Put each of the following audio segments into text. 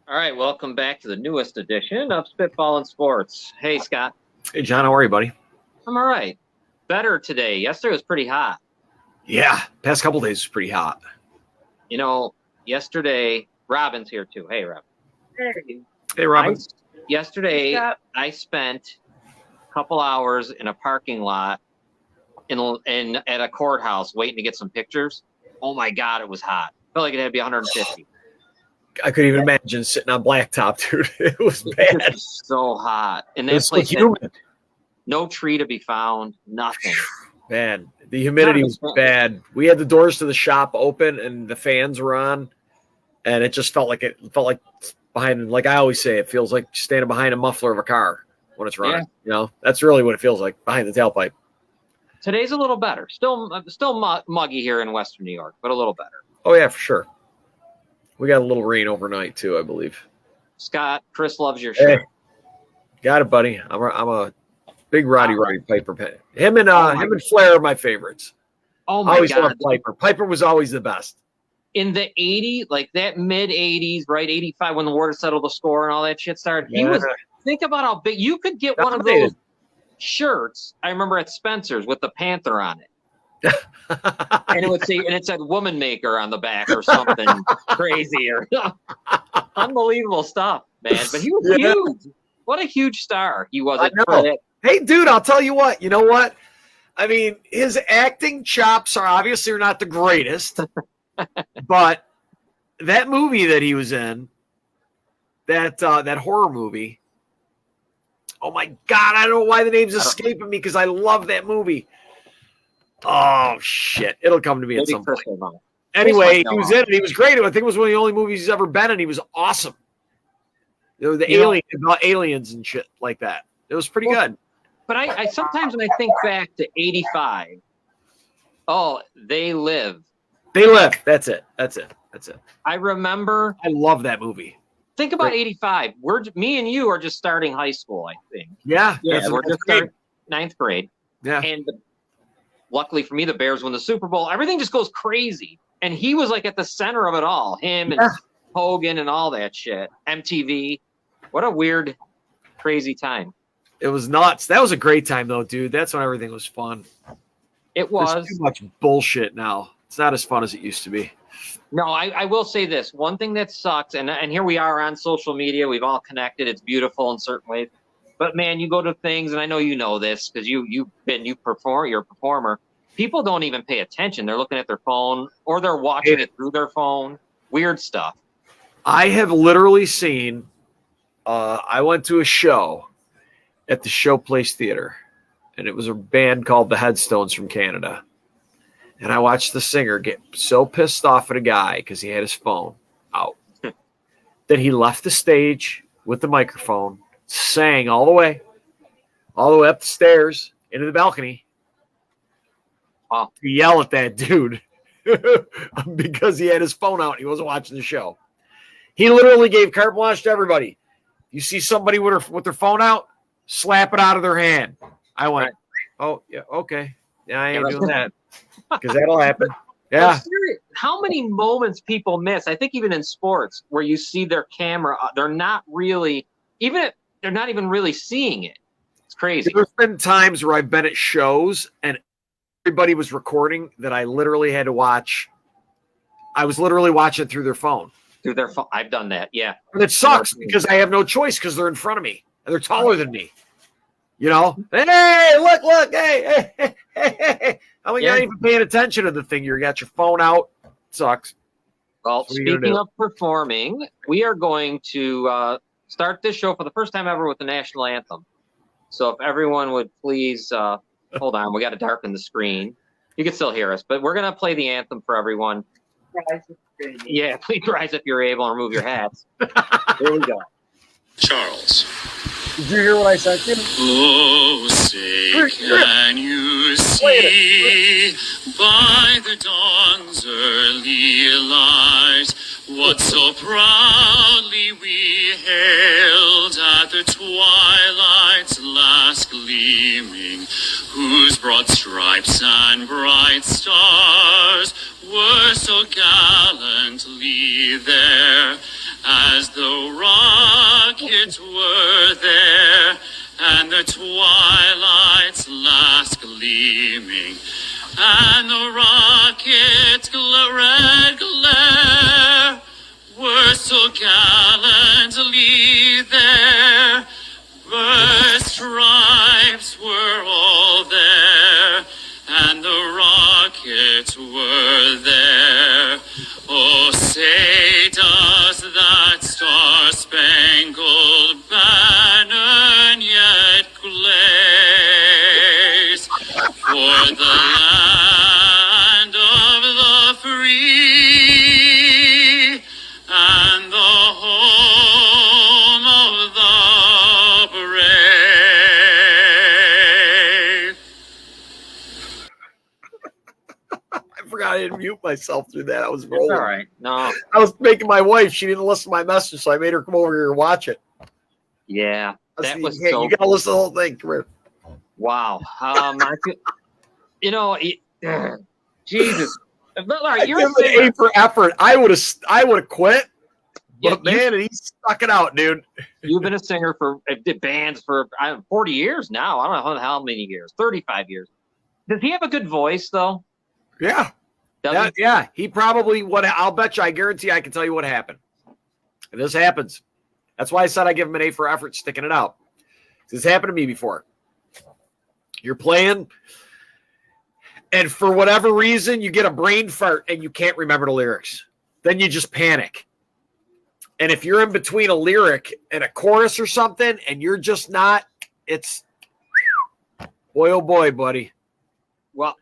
All right, welcome back to the newest edition of Spitball and Sports. Hey, Scott. Hey, John, how are you, buddy? I'm all right. Better today. Yesterday was pretty hot. Yeah, past couple days was pretty hot. You know, yesterday, Robin's here too. Hey, Robin. Hey, Robin. Yesterday, I spent a couple hours in a parking lot in at a courthouse waiting to get some pictures. Oh my God, it was hot. Felt like it had to be 150. I couldn't even imagine sitting on blacktop, dude. It was bad. It was so hot. And It was that so place had humid. no tree to be found, nothing. Man, the humidity was bad. We had the doors to the shop open and the fans were on, and it just felt like behind. Like I always say, it feels like standing behind a muffler of a car when it's running. Yeah. You know, that's really what it feels like behind the tailpipe. Today's a little better. Still muggy here in Western New York, but a little better. Oh yeah, for sure. We got a little rain overnight too, I believe. Scott, Chris loves your show. Hey, got it, buddy. I'm a big Roddy Piper fan. Him and Flair are my favorites. Oh I my always God. loved Piper. Piper was always the best. In the 80s, like that mid 80s, right? 85 when the war to settle the score and all that shit started. Yeah. Think about how big you could get one of those shirts. I remember at Spencer's with the Panther on it. And it said woman maker on the back or something crazy or unbelievable stuff, man. But he was huge. What a huge star he was. Hey, dude, I'll tell you what. You know what? I mean, his acting chops are obviously not the greatest, but that movie that he was in, that horror movie. Oh my God, I don't know why the name's escaping me because I love that movie. Oh shit! It'll come to me at some point. Anyway, he was in it. He was great. I think it was one of the only movies he's ever been in. He was awesome. About aliens and shit like that. It was pretty good. But I sometimes when I think back to 85, They Live. They Live. That's it. I remember. I love that movie. Think about 85. Me and you are just starting high school, I think. Yeah. We're just starting ninth grade. Yeah. And luckily for me, the Bears win the Super Bowl. Everything just goes crazy. And he was like at the center of it all. Him and Hogan and all that shit. MTV. What a weird, crazy time. It was nuts. That was a great time, though, dude. That's when everything was fun. It was. There's too much bullshit now. It's not as fun as it used to be. No, I will say this. One thing that sucks, and here we are on social media. We've all connected. It's beautiful in certain ways. But, man, you go to things, and I know you know this because you're a performer. People don't even pay attention. They're looking at their phone or they're watching it through their phone. Weird stuff. I have literally seen I went to a show at the Showplace Theater, and it was a band called the Headstones from Canada. And I watched the singer get so pissed off at a guy because he had his phone out that he left the stage with the microphone, sang all the way up the stairs into the balcony to yell at that dude because he had his phone out and he wasn't watching the show. He literally gave carte blanche to everybody. You see somebody with their phone out, slap it out of their hand. I went, oh, yeah, okay. Yeah, I ain't doing that because that'll happen. Yeah. How many moments people miss? I think even in sports where you see their camera, they're not even really seeing it. It's crazy. There's been times where I've been at shows and everybody was recording that I literally had to watch. I was literally watching through their phone. Through their phone. I've done that. Yeah. And it sucks because I have no choice because they're in front of me and they're taller than me. You know, hey, look, hey. I mean, you're not even paying attention to the thing. You got your phone out. It sucks. Well, speaking of performing, we are going to start this show for the first time ever with the national anthem. So if everyone would please hold on, we got to darken the screen. You can still hear us, but we're going to play the anthem for everyone. Yeah, please rise if you're able and remove your hats. Here we go. Charles. Did you hear what I said to you? Oh, say can you see by the dawn's early light what so proudly we hailed at the twilight's last gleaming, whose broad stripes and bright stars were so gallantly there, as though rockets were there, and the twilight's last gleaming, and the rocket's red glare were so gallantly there. First stripes were all there, and the rockets were there. Oh, say does that star-spangled banner yet blaze for the land of the free and the home of the brave? I forgot I didn't mute myself through that. I was It's rolling. all right. No. I was making my wife. She didn't listen to my message, so I made her come over here and watch it. Yeah. That was hey, so you got to listen to the whole thing. Come here. wow. I feel, Jesus. Butler, I you're give a him an singer. A for effort. I would have quit, Yeah, but man, he stuck it out, dude. You've been a singer for bands for 40 years now. I don't know how many years. 35 years. Does he have a good voice though? Yeah. Does he? Yeah, he probably would. I'll bet you. I guarantee I can tell you what happened. And this happens. That's why I said I give him an A for effort sticking it out. This happened to me before. You're playing, and for whatever reason, you get a brain fart and you can't remember the lyrics. Then you just panic. And if you're in between a lyric and a chorus or something, and you're just not, it's boy, oh boy, buddy. Well,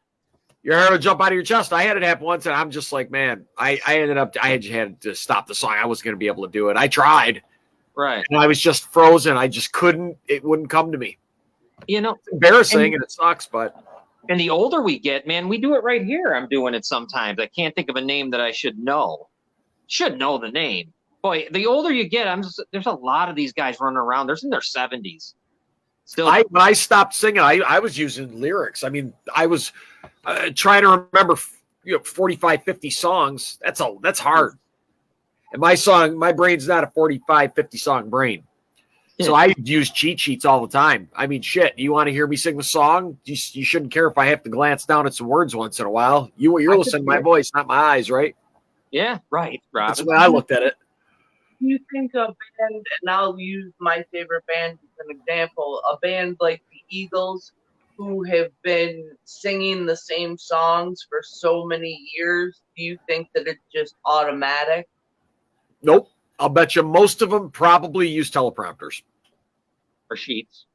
Your heart will jump out of your chest. I had it happen once, and I'm just like, man, I had to stop the song. I wasn't going to be able to do it. I tried, right. and I was just frozen. I just couldn't. It wouldn't come to me. It's embarrassing, and it sucks, but. And the older we get, man, we do it right here. I'm doing it sometimes. I can't think of a name that I should know. Should know the name. Boy, the older you get, there's a lot of these guys running around. They're in their 70s. Still, When I stopped singing, I was using lyrics. I mean, I was trying to remember 45, 50 songs. That's hard. And my brain's not a 45, 50 song brain. So I use cheat sheets all the time. I mean, shit, you want to hear me sing the song? You shouldn't care if I have to glance down at some words once in a while. You're listening to my voice, not my eyes, right? Yeah, right, Robin. That's the way I looked at it. Do you think a band, and I'll use my favorite band as an example, a band like the Eagles, who have been singing the same songs for so many years, do you think that it's just automatic? Nope. I'll bet you most of them probably use teleprompters. Or sheets.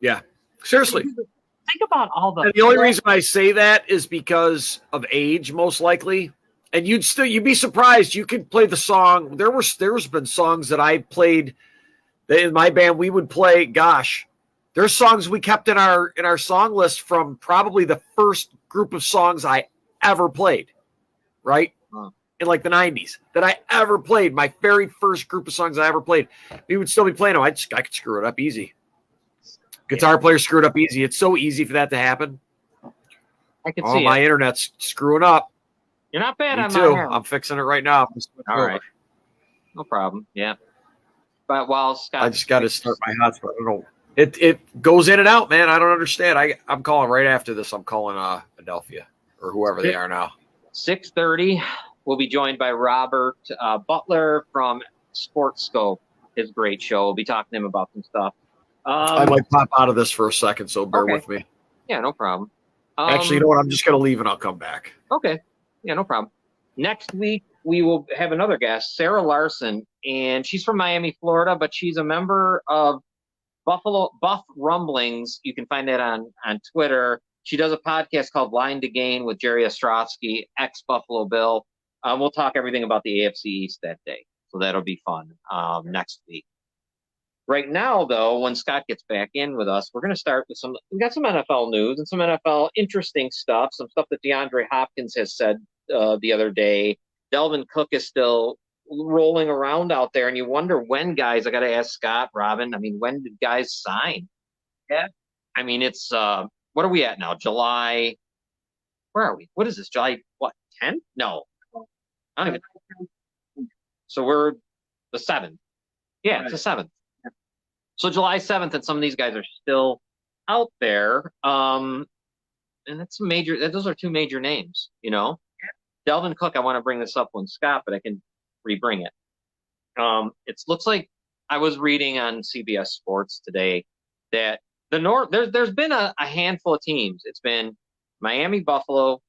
Yeah. Seriously. Think about all the. And the only reason I say that is because of age, most likely. And you'd be surprised. You could play the song. There's been songs that I played that in my band we would play. Gosh, there's songs we kept in our song list from probably the first group of songs I ever played, right? In like the 90s that I ever played. My very first group of songs I ever played. We would still be playing them. I could screw it up easy. Guitar players screw it up easy. It's so easy for that to happen. I can see my it. internet's screwing up. You're not bad Me on too. my end. I'm fixing it right now. All right. No problem. Yeah. But while Scott, I just got to start my hotspot. I don't know. It goes in and out, man. I don't understand. I'm calling right after this. I'm calling Adelphia or whoever they are now. 6:30, we'll be joined by Robert Butler from SportSkope. His great show. We'll be talking to him about some stuff. I might pop out of this for a second, so bear with me. Yeah, no problem. Actually, you know what? I'm just going to leave and I'll come back. Okay. Yeah, no problem. Next week, we will have another guest, Sarah Larson, and she's from Miami, Florida, but she's a member of Buff Rumblings. You can find that on Twitter. She does a podcast called Line to Gain with Jerry Ostrowski, ex-Buffalo Bill. We'll talk everything about the AFC East that day, so that'll be fun next week. Right now, though, when Scott gets back in with us, we're going to start with we got some NFL news and some NFL interesting stuff, some stuff that DeAndre Hopkins has said the other day. Delvin Cook is still rolling around out there, and you wonder when guys, I got to ask Scott, Robin, I mean, when did guys sign? Yeah. I mean, it's, what are we at now? July, where are we? What is this? July, 10th? No. I don't even. So we're the 7th. Yeah, it's the 7th. So July 7th, and some of these guys are still out there. And that's major. Those are 2 major names, Delvin Cook, I want to bring this up when Scott, but I can re-bring it. It looks like I was reading on CBS Sports today that the North, there's been a handful of teams. It's been Miami, Buffalo,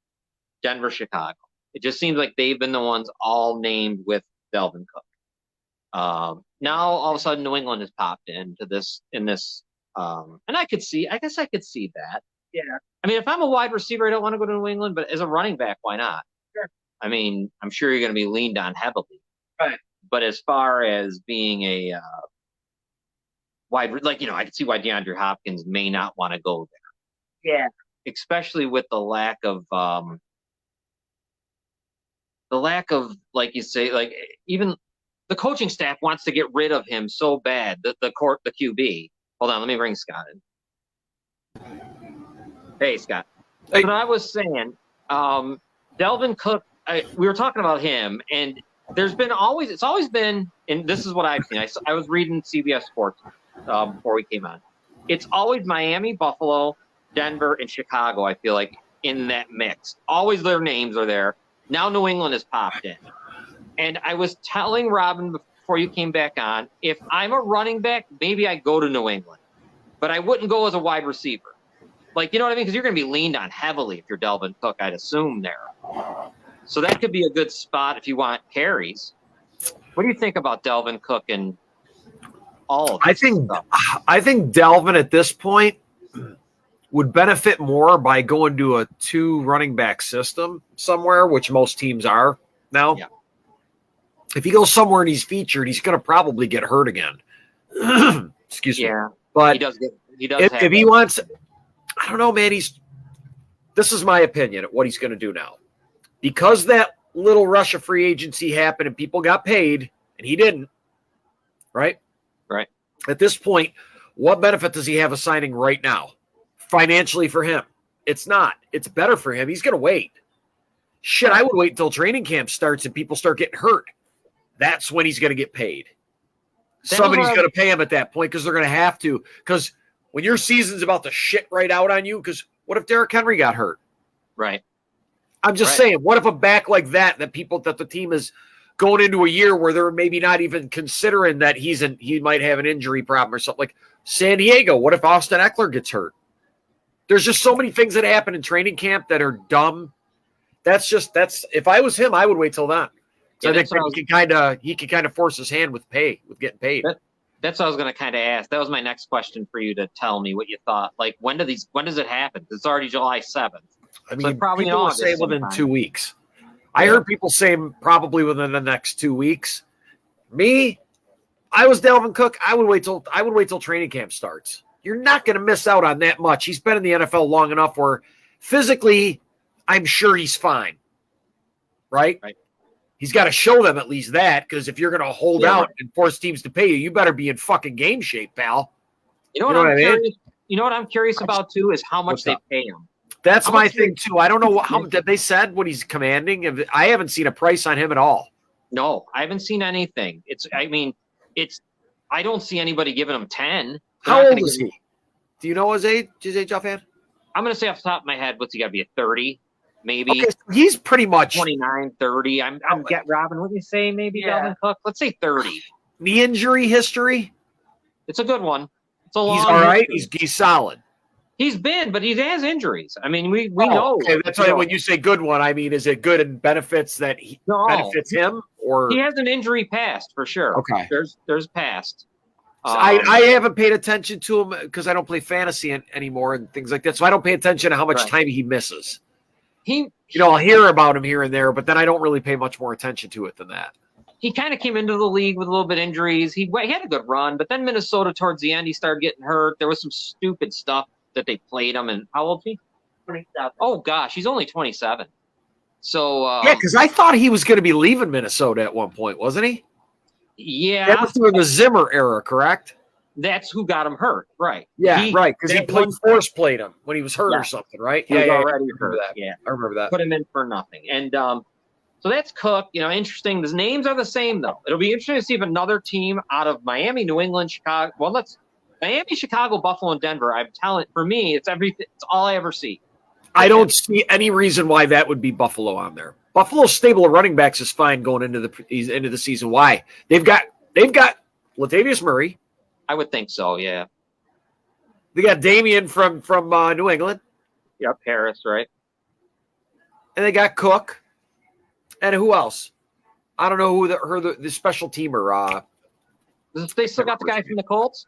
Denver, Chicago. It just seems like they've been the ones all named with Delvin Cook. Now all of a sudden New England has popped into this, and I guess I could see that. Yeah. I mean, if I'm a wide receiver, I don't want to go to New England, but as a running back, why not? Sure. I mean, I'm sure you're going to be leaned on heavily. Right. But as far as being a wide, I could see why DeAndre Hopkins may not want to go there. Yeah. Especially with the lack of, like you say, like even the coaching staff wants to get rid of him so bad. The QB. Hold on, let me bring Scott in. Hey, Scott. Hey. But I was saying, Delvin Cook. We were talking about him, and it's always been, and this is what I've seen. I was reading CBS Sports before we came on. It's always Miami, Buffalo, Denver, and Chicago. I feel like in that mix, always their names are there. Now New England has popped in, and I was telling Robin before you came back on, if I'm a running back, maybe I go to New England, but I wouldn't go as a wide receiver. Like, you know what I mean? Because you're going to be leaned on heavily if you're Delvin Cook, I'd assume there. So that could be a good spot if you want carries. What do you think about Delvin Cook and all of this stuff? I think Delvin at this point would benefit more by going to a 2 running back system somewhere, which most teams are now. Yeah. If he goes somewhere and he's featured, he's going to probably get hurt again. Excuse me. Yeah, but he does. If he wants, I don't know, man. This is my opinion of what he's going to do now, because that little rush of free agency happened and people got paid and he didn't. Right. Right. At this point, what benefit does he have of signing right now? Financially for him, it's not. It's better for him. He's going to wait. Shit, I would wait until training camp starts and people start getting hurt. That's when he's going to get paid. Somebody's going to pay him at that point because they're going to have to. Because when your season's about to shit right out on you, because what if Derrick Henry got hurt? Right. I'm just saying, what if a back like that the team is going into a year where they're maybe not even considering that he might have an injury problem or something, like San Diego? What if Austin Eckler gets hurt? There's just so many things that happen in training camp that are dumb. That's if I was him, I would wait till then. So I think he can kind of force his hand with getting paid. That's what I was going to kind of ask. That was my next question for you to tell me what you thought. Like, when does it happen? It's already July 7th. I mean, so probably people will say within 2 weeks. I heard people say probably within the next 2 weeks. Me, I was Delvin Cook. I would wait till training camp starts. You're not going to miss out on that much. He's been in the NFL long enough where physically, I'm sure he's fine. Right? He's got to show them at least that, because if you're going to hold out and force teams to pay you, you better be in fucking game shape, pal. You know what I'm curious about too is how much they pay him. That's my thing too. I don't know how they said what he's commanding. I haven't seen a price on him at all. No, I haven't seen anything. I don't see anybody giving him 10. How old is he? Do you know his age offhand? I'm going to say off the top of my head, what's he got to be, a 30? Maybe. Okay, so he's pretty much 29, 30. I'm get Robin. What do you say? Maybe Delvin Cook. Let's say 30. The injury history. It's a good one. It's a long. He's all right. He's solid. He's been, but he has injuries. I mean, we know. Okay, that's why when you say good one, I mean, is it good and benefits benefits him, or he has an injury past for sure? Okay, there's past. I haven't paid attention to him because I don't play fantasy anymore and things like that, so I don't pay attention to how much time he misses. I'll hear about him here and there, but then I don't really pay much more attention to it than that. He kind of came into the league with a little bit of injuries. He had a good run, but then Minnesota towards the end, he started getting hurt. There was some stupid stuff that they played him. And how old is he? 27. Oh gosh, he's only 27. So because I thought he was going to be leaving Minnesota at one point, wasn't he? Yeah, that was during the Zimmer era, correct? That's who got him hurt, right? Yeah, right. Because he played him when he was hurt or something, right? He was already hurt. That. Yeah, I remember that. Put him in for nothing, and So that's Cook. Interesting. The names are the same, though. It'll be interesting to see if another team out of Miami, New England, Chicago. Well, Miami, Chicago, Buffalo, and Denver. I'm telling. For me, it's everything. It's all I ever see. I don't see any reason why that would be Buffalo on there. Buffalo's stable of running backs is fine going into the season. Why? They've got Latavius Murray. I would think so. Yeah. They got Damian from New England. Yep, Harris, right? And they got Cook. And who else? I don't know who the special teamer. They still got the guy from the Colts?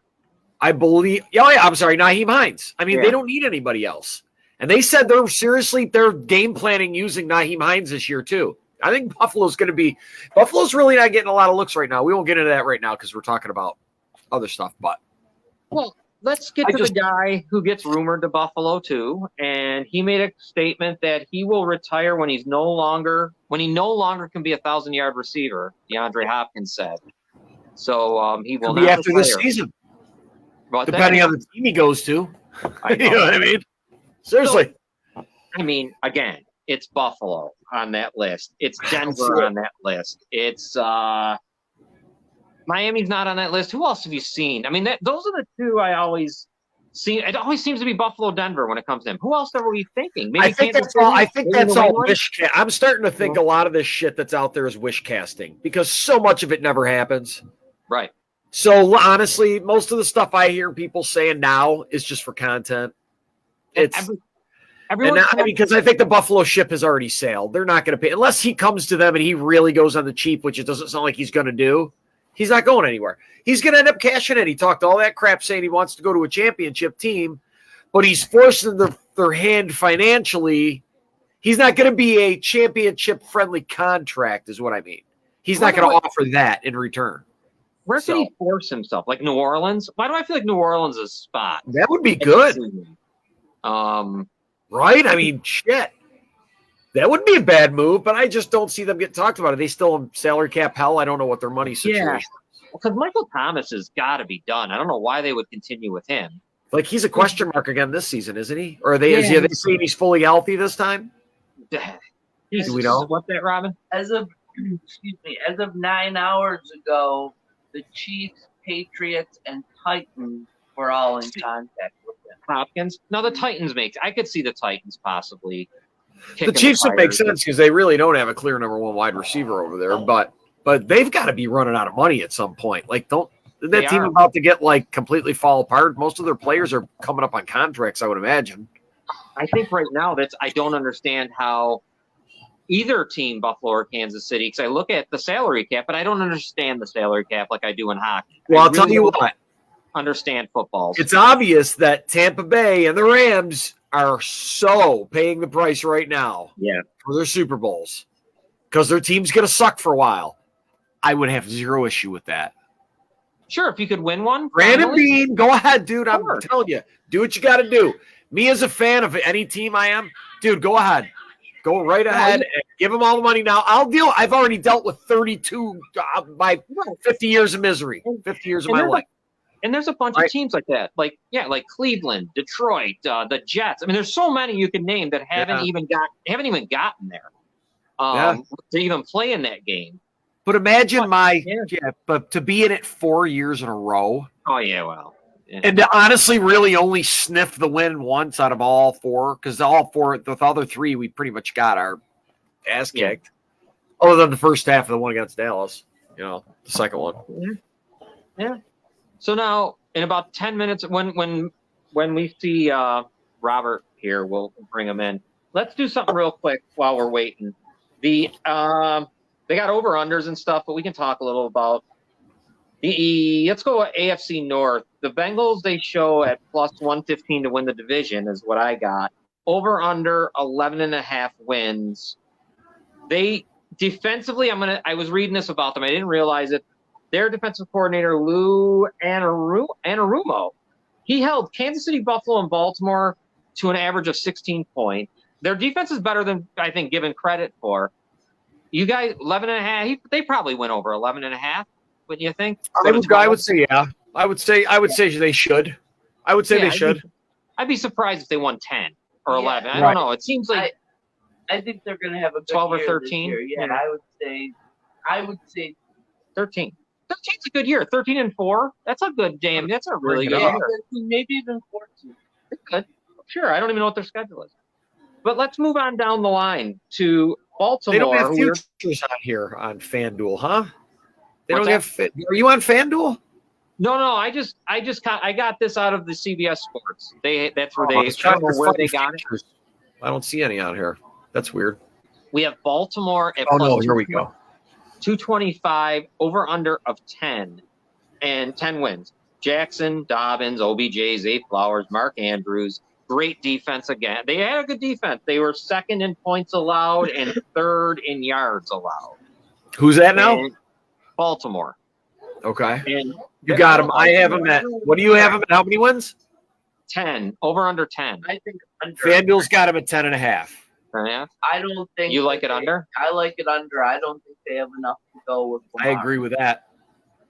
I believe. Oh, yeah. I'm sorry, Nyheim Hines. I mean, They don't need anybody else. And they said they're game planning using Nyheim Hines this year too. I think Buffalo's really not getting a lot of looks right now. We won't get into that right now because we're talking about other stuff. But let's get to the guy who gets rumored to Buffalo too, and he made a statement that he will retire when he no longer can be a 1,000-yard receiver. DeAndre Hopkins said. So he will be not after retire. This season, depending on the team he goes to. You know what I mean? Seriously. So, again, it's Buffalo on that list. It's Denver on that list. It's Miami's not on that list. Who else have you seen? Those are the two I always see. It always seems to be Buffalo, Denver when it comes to him. Who else are we thinking? Maybe I think that's all wish. I'm starting to think a lot of this shit that's out there is wish casting because so much of it never happens. Right. So honestly, most of the stuff I hear people saying now is just for content. Because I think the Buffalo ship has already sailed. They're not going to pay unless he comes to them and he really goes on the cheap, which it doesn't sound like he's going to do. He's not going anywhere. He's going to end up cashing in. He talked all that crap saying he wants to go to a championship team, but he's forcing their hand financially. He's not going to be a championship-friendly contract is what I mean. He's not going to offer that in return. Where can he force himself? Like New Orleans? Why do I feel like New Orleans is a spot? That would be good. Right? Shit. That wouldn't be a bad move, but I just don't see them getting talked about. Are they still in salary cap hell? I don't know what their money situation is. Because Michael Thomas has got to be done. I don't know why they would continue with him. Like he's a question mark again this season, isn't he? Or are they saying he's fully healthy this time? Do we know? What's that, Robin? As of 9 hours ago, the Chiefs, Patriots, and Titans were all in contact with him. Hopkins? No, the Titans I could see the Titans possibly. The Chiefs would make sense because they really don't have a clear number one wide receiver over there, but they've got to be running out of money at some point. Like, that team about to get completely fall apart? Most of their players are coming up on contracts, I would imagine. I think right now I don't understand how either team, Buffalo or Kansas City, because I look at the salary cap, but I don't understand the salary cap like I do in hockey. Well, I'll tell you what. Understand football. It's obvious that Tampa Bay and the Rams are so paying the price right now for their Super Bowls because their team's going to suck for a while. I would have zero issue with that. Sure, if you could win one. Brandon Bean, go ahead, dude. I'm telling you, do what you got to do. Me as a fan of any team I am, dude, go ahead. Go right ahead and give them all the money now. I've already dealt with 32 my 50 years of misery, 50 years of my life. And there's a bunch of teams like that, like Cleveland, Detroit, the Jets. There's so many you can name that haven't even gotten there to even play in that game. But imagine but to be in it 4 years in a row. Oh yeah, well, and to honestly really only sniff the win once out of all four, because the other three we pretty much got our ass kicked, other than the first half of the one against Dallas. The second one. Yeah. So now, in about 10 minutes, when we see Robert here, we'll bring him in. Let's do something real quick while we're waiting. They got over-unders and stuff, but we can talk a little about let's go AFC North. The Bengals, they show at plus 115 to win the division is what I got. Over-under 11.5 wins. They defensively, I was reading this about them. I didn't realize it. Their defensive coordinator, Lou Anarumo, he held Kansas City, Buffalo, and Baltimore to an average of 16 points. Their defense is better than I think given credit for. You guys, 11.5. They probably went over 11.5. Wouldn't you think? I would say yeah. I would say they should. I would say they should. I'd be surprised if they won 10 or 11. I right. don't know. It seems like I think they're going to have a good 12 or year 13? this year. Yeah, I would say 13. 13's a good year. 13-4. That's a good game. That's a really good yeah, year. 13, maybe even 14. Good. Sure. I don't even know what their schedule is. But let's move on down the line to Baltimore. They don't have futures on here on FanDuel, huh? They What's don't have. Are you on FanDuel? No. I got this out of the CBS Sports. That's where I they was trying to where find they got it. futures. I don't see any on here. That's weird. We have Baltimore at Oh plus no, here we go. 225 over under of 10 and 10 wins. Jackson, Dobbins, OBJ, Zay Flowers, Mark Andrews. Great defense again. They had a good defense. They were second in points allowed and third in yards allowed. Who's that now? And Baltimore. Okay. And You got them. I have them at. What do you have them at? How many wins? 10 over under 10. I think under. FanDuel's got them at 10.5. Yeah. I don't think You like it under? I like it under. I don't think they have enough to go with Lamar. I agree with that.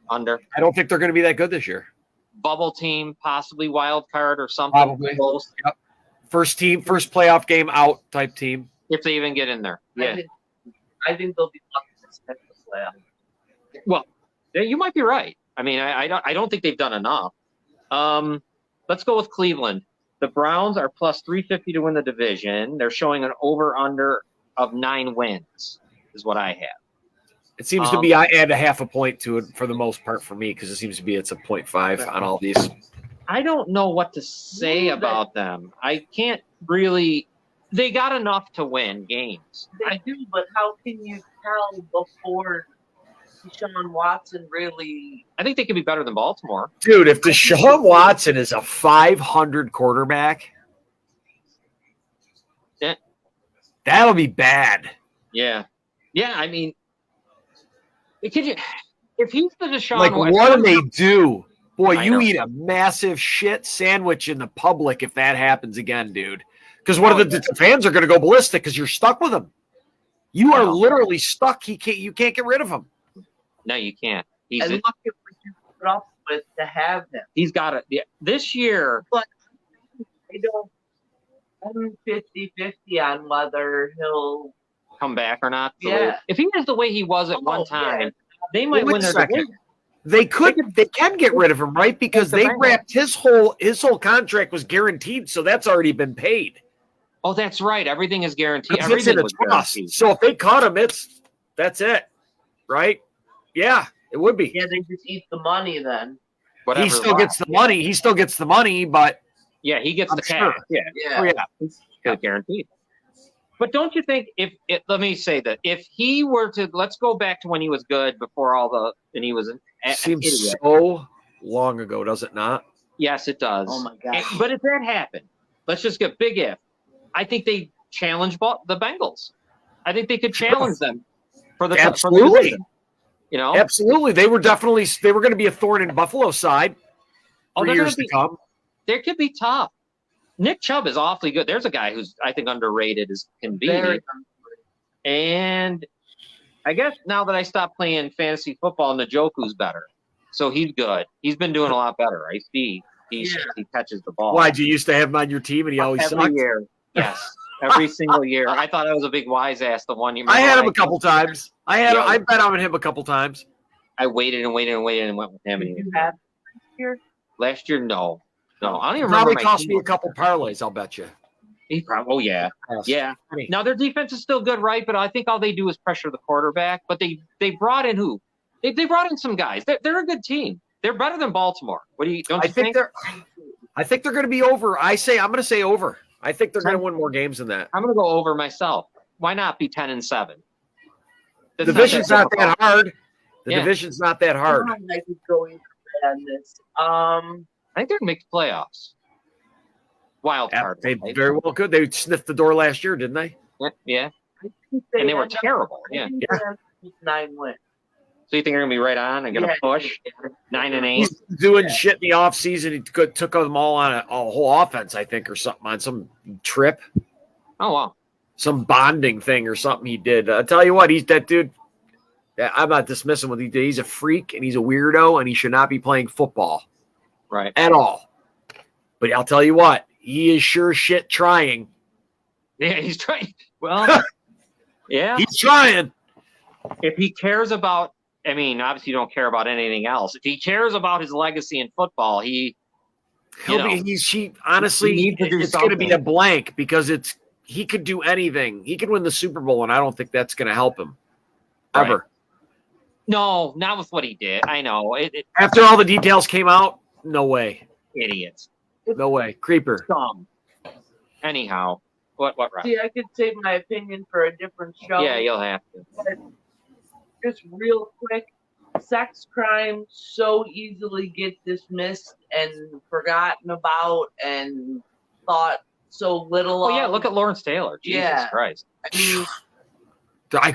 Under. I don't think they're going to be that good this year. Bubble team, possibly wild card or something. Probably. Close, Yep. First playoff game out type team. if they even get in there. Yeah. I think they'll be lucky to make the playoff. Well, yeah, you might be right. I mean, I don't think they've done enough. Let's go with Cleveland. The Browns are plus 350 to win the division. They're showing an over-under of 9 wins, is what I have. It seems to be I add a half a point to it for the most part for me because it seems to be it's a 0.5 on all these. I don't know what to say about them. I can't really – they got enough to win games. They do, but how can you tell before Deshaun Watson really – I think they could be better than Baltimore. Dude, if Deshaun Watson is a 500 quarterback, Yeah. that'll be bad. Yeah. Yeah, I mean – if he's the Deshaun Like, Watson, what do they do? Boy, I you know. eat a massive shit sandwich in the public if that happens again, dude. Because the fans are going to go ballistic because you're stuck with him. You are literally stuck. You can't get rid of him. No, you can't. – and look at what you put up with to have him. He's got it. Yeah. This year, But I don't – I'm 50-50 on whether he'll – come back or not. Yeah. If he is the way he was at one time, yeah. they might Wait win a their second. division. They can get rid of him, right? Because they wrapped his whole contract was guaranteed, so that's already been paid. Oh, that's right. Everything is guaranteed. It's Everything in a was trust. guaranteed. So if they cut him, that's it, right? Yeah, it would be. Yeah, they just eat the money then. Whatever He still gets the money. He still gets the money, but Yeah, he gets I'm the sure. cash. Yeah, Yeah. oh, yeah. it's guaranteed. But don't you think let me say that if he were to, let's go back to when he was good before and he was an Seems idiot. so long ago, does it not? Yes, it does. Oh, my God. But if that happened, let's just get big if. I think they challenge the Bengals. I think they could challenge them for the Absolutely. For the division, you know? Absolutely. They were going to be a thorn in Buffalo's side for they're years gonna to come. They could be tough. Nick Chubb is awfully good. There's a guy who's, I think, underrated as can be. Very And I guess now that I stopped playing fantasy football, Njoku's better. So he's good. He's been doing a lot better. I see he catches the ball. Why, did you used to have him on your team and he always Every sucked? year. Yes. Every single year. I thought I was a big wise ass the one year. I had him a couple times. I bet on him a couple times. I waited and went with him. Did you have here? Last year, no. No, I don't even Probably remember. cost me a couple parlays, I'll bet you. He probably, oh, yeah. Yeah. Now, their defense is still good, right? But I think all they do is pressure the quarterback. But they brought in who? They brought in some guys. They're a good team. They're better than Baltimore. Don't you think? I think they're going to be over. I'm going to say over. I think they're going to win more games than that. I'm going to go over myself. Why not be 10-7? The division's not that hard. The Yeah. division's not that hard. I could go either way on this. I think they're going to make the playoffs. Wild card. They right? very well could. They sniffed the door last year, didn't they? Yeah. I think And they were end up- terrible. I Yeah. think they end up with 9 wins. So you think they're going to be right on and going to push 9-8? He's doing shit in the offseason. He took them all on a whole offense, I think, or something on some trip. Oh, wow. Some bonding thing or something he did. I'll tell you what, he's that dude. I'm not dismissing what he did. He's a freak and he's a weirdo and he should not be playing football Right. at all. But I'll tell you what, he is sure shit trying. Yeah, he's trying. Well, yeah. He's trying. If he cares about, I mean, obviously you don't care about anything else. If he cares about his legacy in football, honestly, he needs to do it's going to be something. a blank because he could do anything. He could win the Super Bowl, and I don't think that's going to help him ever. Right. No, not with what he did. I know. After all the details came out, no way. Idiots. No way. Creeper. Dumb. Anyhow, what, Rob? See, I could save my opinion for a different show. Yeah, you'll have to. But just real quick, sex crime so easily get dismissed and forgotten about and thought so little Oh, yeah, of. look at Lawrence Taylor. Jesus Christ. I mean,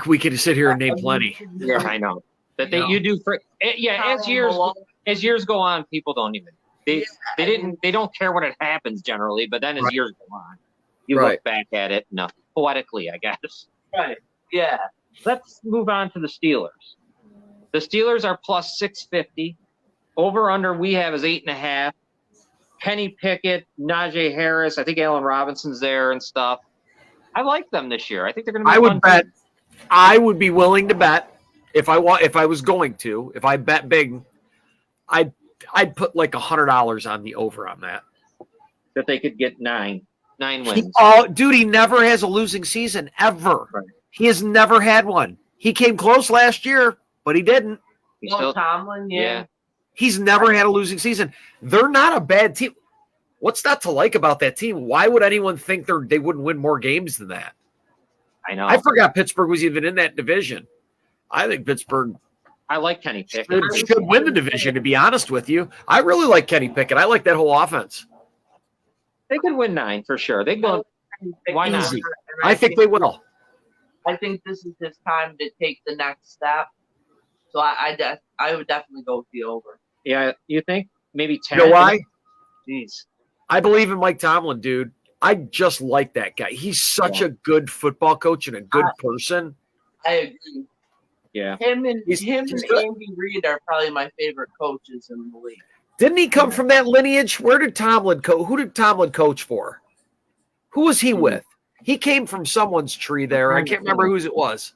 We could sit here and name plenty. Yeah, I know. That No. you do for as years go on, people don't even they don't care what it happens generally, but then as years go on, you look back at it poetically, I guess. Right. Yeah. Let's move on to the Steelers. The Steelers are plus 650. Over under we have is 8.5. Kenny Pickett, Najee Harris. I think Allen Robinson's there and stuff. I like them this year. I think they're going to be. I would be willing to bet if I bet big, I'd put like $100 on the over on that. That they could get nine wins. He never has a losing season ever. Right. He has never had one. He came close last year, but he didn't. Tomlin, yeah. He's never had a losing season. They're not a bad team. What's not to like about that team? Why would anyone think they wouldn't win more games than that? I know. I forgot Pittsburgh was even in that division. I think Pittsburgh. I like Kenny Pickett. Should win the division, to be honest with you. I really like Kenny Pickett. I like that whole offense. They could win 9 for sure. They go. Why not? Easy. I think they will. I think this is his time to take the next step. So I would definitely go with the over. Yeah, you think maybe 10? You know why? Jeez. I believe in Mike Tomlin, dude. I just like that guy. He's such a good football coach and a good person. I agree. Yeah. Him and Andy Reid are probably my favorite coaches in the league. Didn't he come from that lineage? Where did Tomlin coach? Who did Tomlin coach for? Who was he with? He came from someone's tree there. I can't remember whose it was.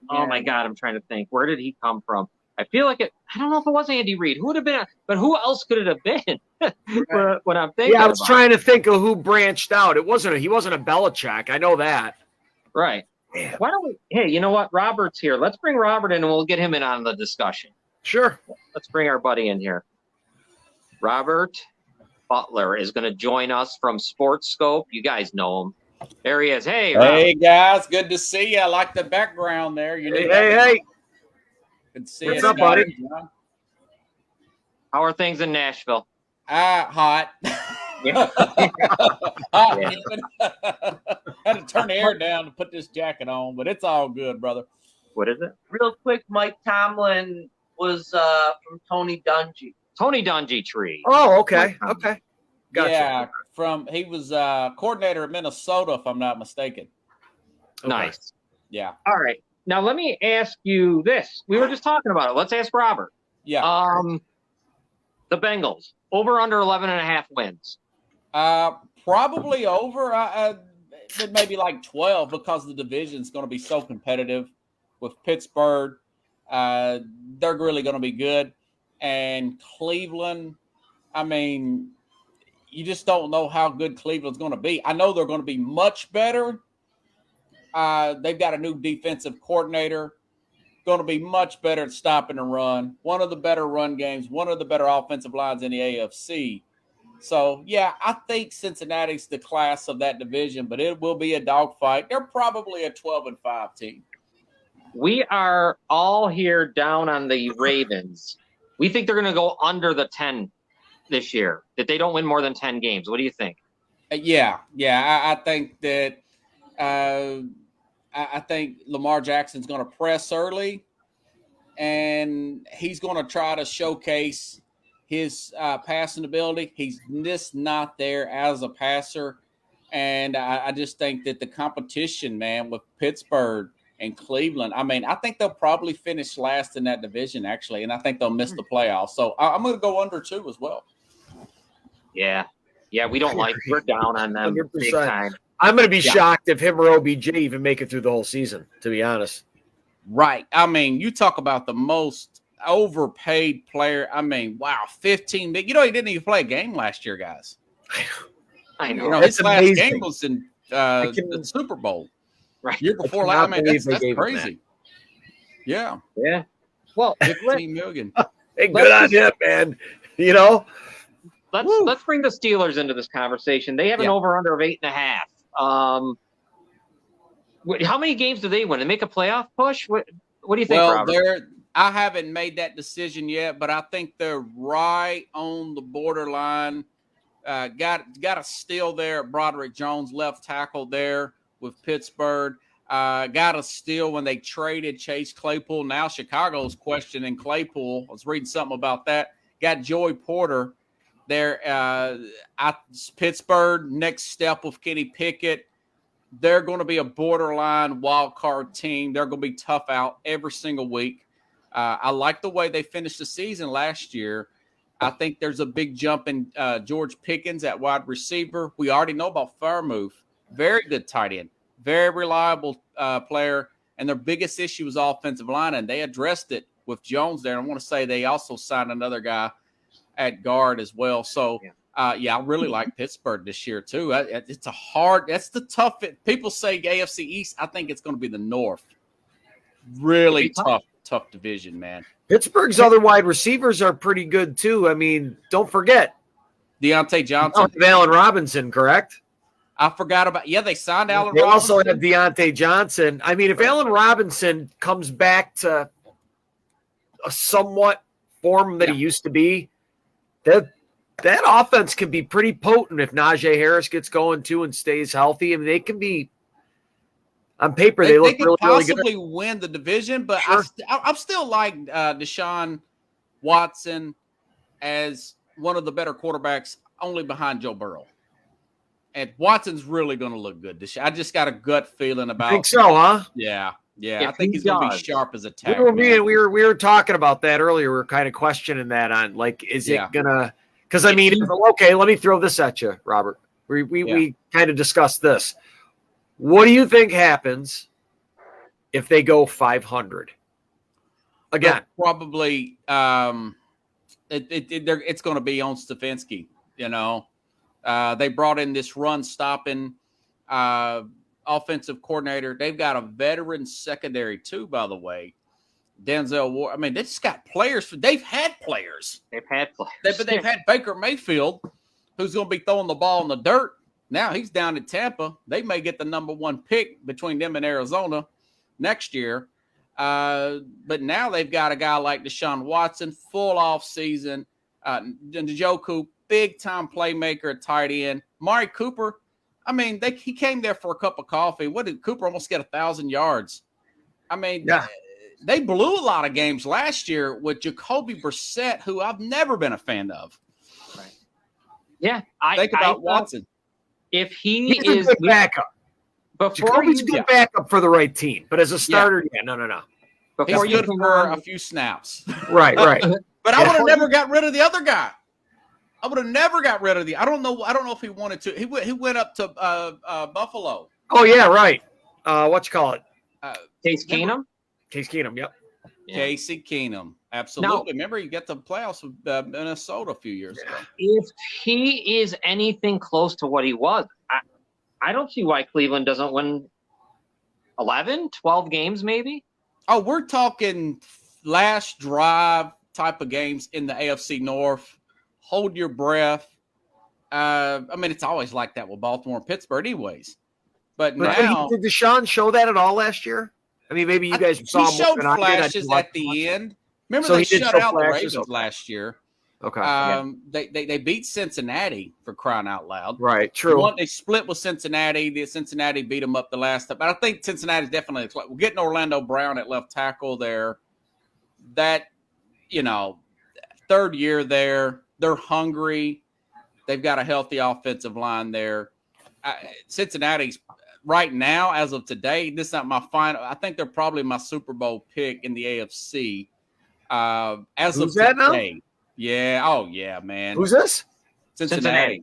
Oh my God, I'm trying to think. Where did he come from? I feel like I don't know if it was Andy Reid. Who would have been? But who else could it have been? What I'm thinking. Yeah, I was trying to think of who branched out. He wasn't a Belichick. I know that. Right. Man. Why don't we? Hey, you know what? Robert's here. Let's bring Robert in, and we'll get him in on the discussion. Sure. Let's bring our buddy in here. Robert Butler is going to join us from SportSkope. You guys know him. There he is. Hey, Robert. Guys, good to see you. I like the background there. Hey. Good to see What's you. up, buddy? How are things in Nashville? Hot. Yeah. Hot. Had to turn the air down to put this jacket on, but it's all good, brother. What is it? Real quick, Mike Tomlin was from Tony Dungy. Tony Dungy tree. Oh, okay. Okay. Gotcha. Yeah, he was coordinator at Minnesota, if I'm not mistaken. Okay. Nice. Yeah. All right. Now let me ask you this. We were just talking about it. Let's ask Robert. Yeah. The Bengals over under 11.5 wins. Probably over. Maybe like 12 because the division's going to be so competitive with Pittsburgh. They're really going to be good. And Cleveland, I mean, you just don't know how good Cleveland's going to be. I know they're going to be much better. They've got a new defensive coordinator, going to be much better at stopping the run. One of the better run games, one of the better offensive lines in the AFC. So, yeah, I think Cincinnati's the class of that division, but it will be a dogfight. They're probably a 12-5 team. We are all here down on the Ravens. We think they're going to go under the 10 this year, that they don't win more than 10 games. What do you think? Yeah. I think that I think Lamar Jackson's going to press early, and he's going to try to showcase his passing ability. He's just not there as a passer, and I just think that the competition, man, with Pittsburgh and Cleveland, I mean, I think they'll probably finish last in that division, actually, and I think they'll miss the playoffs. So I'm going to go under 2 as well. Yeah, we don't we're down on them 100%. big time. I'm going to be shocked if him or OBJ even make it through the whole season, to be honest. Right. I mean, you talk about the most overpaid player. I mean, wow, 15. He didn't even play a game last year, guys. I know. You know, That's his last amazing. game was in the Super Bowl. Right. Year before last. I mean, that's gave him crazy. Yeah. Yeah. Well, 15 million. Hey, good on him, man. You know? Let's bring the Steelers into this conversation. They have an over-under of 8.5. How many games do they win? They make a playoff push? What do you think, Robert? I haven't made that decision yet, but I think they're right on the borderline. Got a steal there at Broderick Jones, left tackle there with Pittsburgh. Got a steal when they traded Chase Claypool. Now Chicago's questioning Claypool. I was reading something about that. Got Joey Porter there. Pittsburgh, next step with Kenny Pickett. They're going to be a borderline wild card team. They're going to be tough out every single week. I like the way they finished the season last year. I think there's a big jump in George Pickens at wide receiver. We already know about Fairmouth. Very good tight end. Very reliable player. And their biggest issue was offensive line, and they addressed it with Jones there. And I want to say they also signed another guy at guard as well. So, I really like Pittsburgh this year too. That's the tough. People say AFC East. I think it's going to be the North. Really tough division, man. Pittsburgh's other wide receivers are pretty good too. I mean, don't forget Deontay Johnson, Allen Robinson, correct? I forgot about. Yeah, they signed Allen. They Robinson. also have Deontay Johnson. I mean, if Allen Robinson comes back to a somewhat form that he used to be, that offense can be pretty potent if Najee Harris gets going too and stays healthy. I mean, they can be on paper. They look really, really good. Possibly win the division, but I'm still like Deshaun Watson as one of the better quarterbacks, only behind Joe Burrow. And Watson's really going to look good. I just got a gut feeling about. I think so, huh? Yeah. I think he's going to be sharp as a tack. We were talking about that earlier. We were kind of questioning that on like, is it gonna? Because I mean, okay, let me throw this at you, Robert. We kind of discussed this. What do you think happens if they go 500? Again, probably it's going to be on Stefanski. You know, they brought in this run-stopping offensive coordinator. They've got a veteran secondary too, by the way. Denzel Ward. I mean, they just got players. They've had players. They've had Baker Mayfield, who's going to be throwing the ball in the dirt. Now he's down in Tampa. They may get the number one pick between them and Arizona next year. But now they've got a guy like Deshaun Watson, full off season. Njoku, big time playmaker at tight end. Mari Cooper. I mean, he came there for a cup of coffee. What did Cooper almost get 1,000 yards? I mean, they blew a lot of games last year with Jacoby Brissett, who I've never been a fan of. Right. Yeah, think about Watson. If he's a good backup, Jacoby's a good backup for the right team, but as a starter, no. Before he's good for a few snaps. Right. But I would have never got rid of the other guy. I would have never got rid of I don't know if he wanted to. He went up to Buffalo. Oh yeah, right. What you call it? Case Keenum. Case Keenum, yep. Yeah. Casey Keenum, absolutely. Remember, you got the playoffs with Minnesota a few years ago. If he is anything close to what he was, I don't see why Cleveland doesn't win 11, 12 games maybe. Oh, we're talking last drive type of games in the AFC North. Hold your breath. I mean, it's always like that with Baltimore and Pittsburgh anyways. But now – did Deshaun show that at all last year? I mean, maybe you guys saw him. He showed flashes at the end. Remember, they shut out the Ravens last year. Okay. They beat Cincinnati, for crying out loud. Right, true. They split with Cincinnati. Cincinnati beat them up the last time. But I think Cincinnati's definitely – we're getting Orlando Brown at left tackle there. That, third year there. They're hungry. They've got a healthy offensive line there. Cincinnati's – right now, as of today, this is not my final. I think they're probably my Super Bowl pick in the AFC. Who's that now? Yeah. Oh, yeah, man. Who's this? Cincinnati.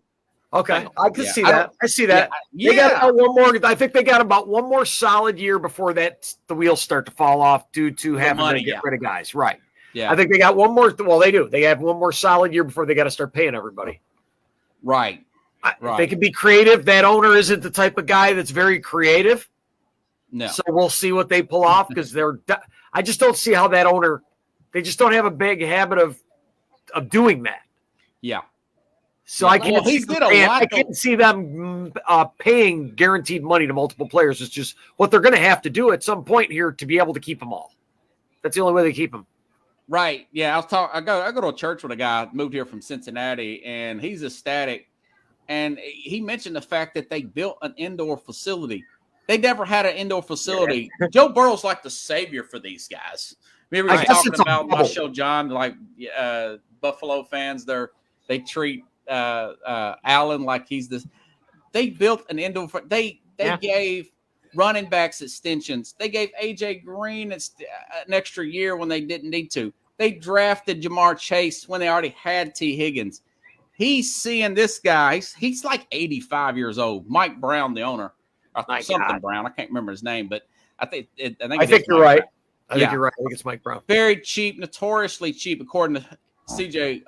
Okay, I can Yeah, see that. I see that. Yeah, They got about one more. I think they got about one more solid year before that the wheels start to fall off due to having money, to get rid of guys. Right. yeah, I think they got one more. Well, they do. They have one more solid year before they got to start paying everybody. right. If they can be creative, that owner isn't the type of guy that's very creative. No. So we'll see what they pull off because I just don't see how that owner. They just don't have a big habit of doing that. Yeah. So I can't see them paying guaranteed money to multiple players. It's just what they're going to have to do at some point here to be able to keep them all. That's the only way they keep them. Right. Yeah. I go to a church with a guy moved here from Cincinnati, and he's ecstatic. And he mentioned the fact that they built an indoor facility. They never had an indoor facility. Yeah. Joe Burrow's like the savior for these guys. Remember we were talking about my show, John, like Buffalo fans, they treat Allen like he's this. They built an indoor. They gave running backs extensions. They gave AJ Green an extra year when they didn't need to. They drafted Jamar Chase when they already had T. Higgins. He's seeing this guy. He's like 85 years old. Mike Brown, the owner, or something Brown. I can't remember his name, but I think you're right. I think you're right. I think it's Mike Brown. Very cheap, notoriously cheap, according to CJ.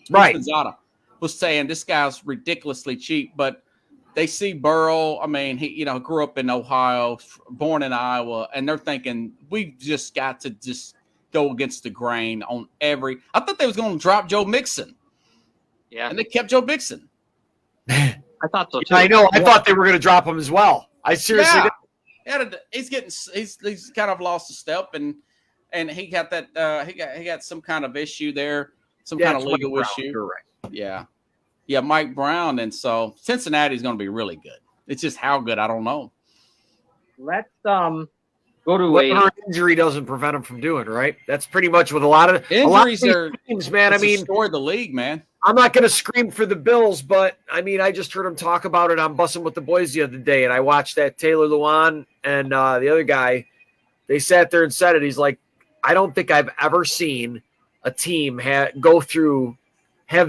Right. Gonzada was saying this guy's ridiculously cheap, but they see Burrow. I mean, he grew up in Ohio, born in Iowa, and they're thinking we've just got to just go against the grain on every. I thought they was going to drop Joe Mixon. Yeah, and they kept Joe Mixon. I thought so too. I know. I thought they were going to drop him as well. I seriously did. He's kind of lost a step, and he got that he got some kind of issue there, some kind of legal issue. You're right. Yeah, Mike Brown, and so Cincinnati's going to be really good. It's just how good I don't know. Let's go to whatever injury doesn't prevent him from doing right. That's pretty much with a lot of injuries are teams, man. I mean, destroyed the league, man. I'm not going to scream for the Bills, but I mean, I just heard him talk about it on Bussing with the Boys the other day, and I watched that Taylor Lewan and the other guy. They sat there and said it. He's like, I don't think I've ever seen a team have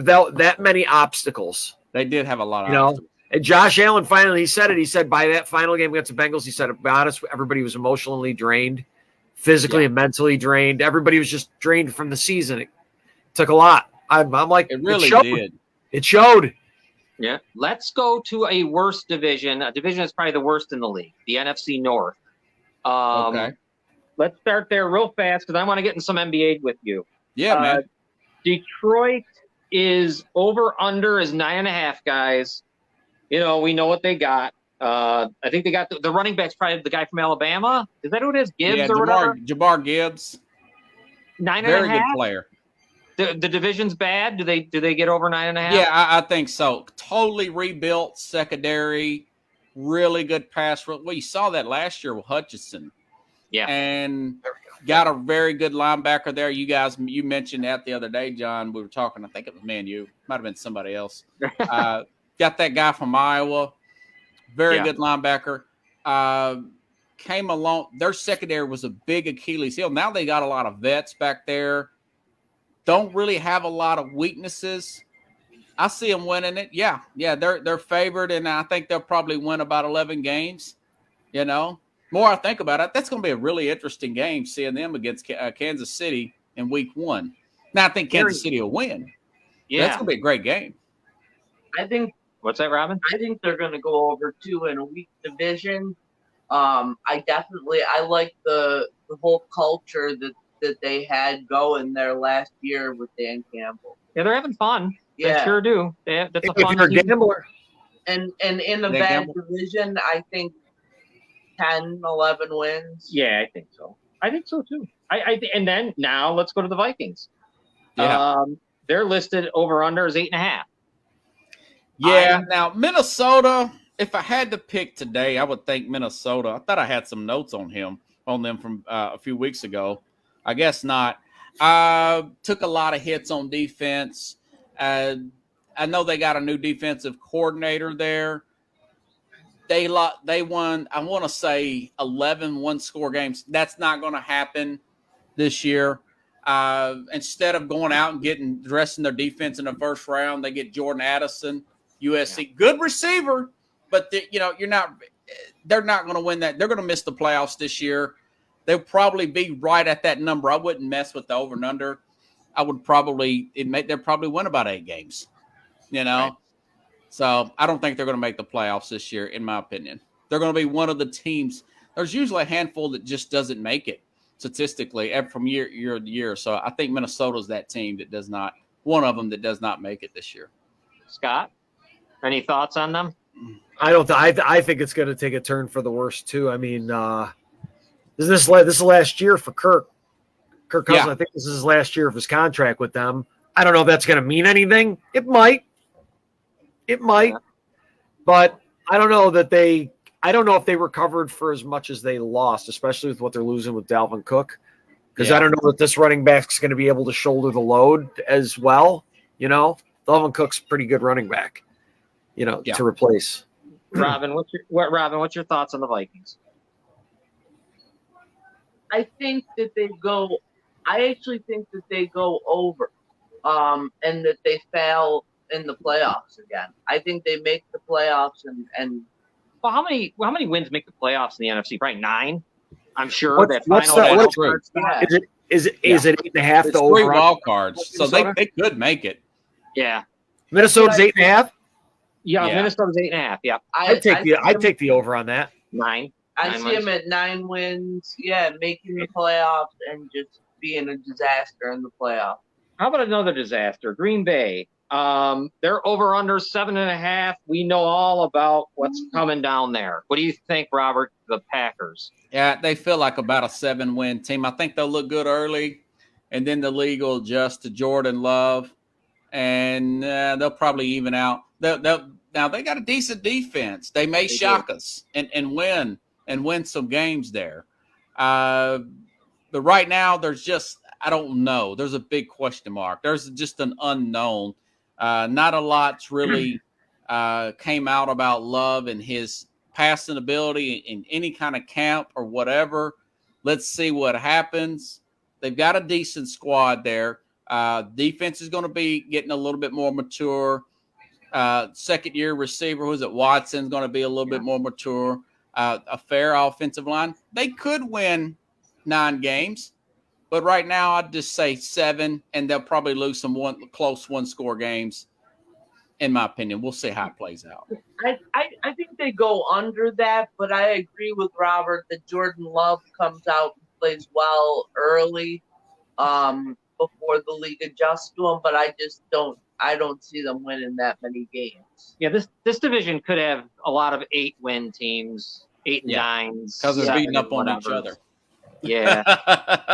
that many obstacles. They did have a lot of obstacles. And Josh Allen finally, he said it. He said by that final game against the Bengals, he said, to be honest, everybody was emotionally drained, physically and mentally drained. Everybody was just drained from the season. It took a lot. I'm like, it really did. It showed. Yeah. Let's go to a worse division. A division that's probably the worst in the league, the NFC North. Okay. Let's start there real fast because I want to get in some NBA with you. Yeah, man. Detroit is over/under is 9.5, guys. We know what they got. I think they got the running back's probably the guy from Alabama. Is that who it is? Gibbs or whatever? Jabbar Gibbs. 9.5. Very good player. The division's bad. Do they get over 9.5? Yeah, I think so. Totally rebuilt secondary, really good pass. Well, you saw that last year with Hutchinson. Yeah, and got a very good linebacker there. You mentioned that the other day, John. We were talking. I think it was me and you. Might have been somebody else. Got that guy from Iowa. Very good linebacker. Came along. Their secondary was a big Achilles heel. Now they got a lot of vets back there. Don't really have a lot of weaknesses. I see them winning it. Yeah, they're favored, and I think they'll probably win about 11 games. More I think about it, that's going to be a really interesting game, seeing them against Kansas City in Week 1. Now I think Kansas City will win. Yeah, that's going to be a great game. I think. What's that, Robin? I think they're going to go over 2 in a weak division. I like the whole culture that they had going there last year with Dan Campbell. Yeah, they're having fun. Yeah, they sure do. That's a fun gambler. And in a bad division, I think 10, 11 wins. Yeah, I think so. I think so too. And then now let's go to the Vikings. Yeah, they're listed over under is 8.5. Yeah. Now Minnesota. If I had to pick today, I would think Minnesota. I thought I had some notes on them from a few weeks ago. I guess not. Took a lot of hits on defense. I know they got a new defensive coordinator there. They won, I want to say, 11 one-score games. That's not going to happen this year. Instead of going out and dressing their defense in the first round, they get Jordan Addison USC. Good receiver, but they're not going to win that. They're going to miss the playoffs this year. They'll probably be right at that number. I wouldn't mess with the over and under. They'll probably win about 8 games, Right. So I don't think they're going to make the playoffs this year, in my opinion. They're going to be one of the teams. There's usually a handful that just doesn't make it statistically from year to year. So I think Minnesota's that team that does not, one of them that does not make it this year. Scott, any thoughts on them? I think it's going to take a turn for the worse too. I mean, this is last year for Kirk Cousins. Yeah. I think this is his last year of his contract with them. I don't know if that's going to mean anything. It might, but I don't know if they recovered for as much as they lost, especially with what they're losing with Dalvin Cook. Because I don't know that this running back's going to be able to shoulder the load as well. Dalvin Cook's a pretty good running back, to replace. Robin, what's your thoughts on the Vikings? I actually think that they go over, and that they fail in the playoffs again. I think they make the playoffs and. Well, how many wins make the playoffs in the NFC? Probably 9. I'm sure Is it 8.5? It's 3 wild cards, so they could make it. Yeah, Minnesota's 8.5. Yeah, Minnesota's 8.5. Yeah, I'd take the over on that. 9. I see them at 9 wins. Yeah, making the playoffs and just being a disaster in the playoffs. How about another disaster? Green Bay. They're over under 7.5. We know all about what's coming down there. What do you think, Robert? The Packers. Yeah, they feel like about a 7-win team. I think they'll look good early, and then the league will adjust to Jordan Love, and they'll probably even out. Now they got a decent defense. They may shock us and win some games there. But right now, I don't know. There's a big question mark. There's just an unknown. Not a lot's really came out about Love and his passing ability in any kind of camp or whatever. Let's see what happens. They've got a decent squad there. Defense is going to be getting a little bit more mature. Second-year receiver, Watson's going to be a little bit more mature. A fair offensive line. They could win 9 games. But right now, I'd just say 7, and they'll probably lose some close one-score games, in my opinion. We'll see how it plays out. I think they go under that, but I agree with Robert that Jordan Love comes out and plays well early before the league adjusts to him, but I don't see them winning that many games. Yeah, this division could have a lot of 8-win teams, 8 and 9s. Because they're beating up on each other. Yeah.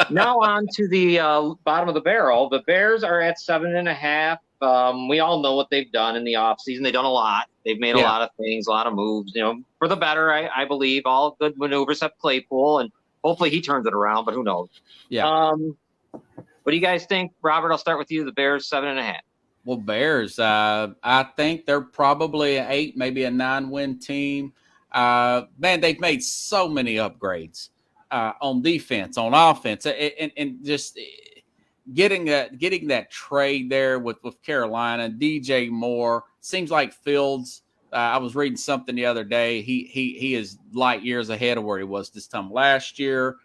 Now on to the bottom of the barrel. The Bears are at 7.5. We all know what they've done in the offseason. They've done a lot. They've made a lot of things, a lot of moves, for the better, I believe. All good maneuvers at Claypool, and hopefully he turns it around, but who knows? Yeah. What do you guys think? Robert, I'll start with you. The Bears, 7.5. Well, Bears, I think they're probably an 8, maybe a 9-win team. Man, they've made so many upgrades. On defense, on offense, and just getting that trade there with Carolina, DJ Moore. Seems like Fields. I was reading something the other day. He is light years ahead of where he was this time last year.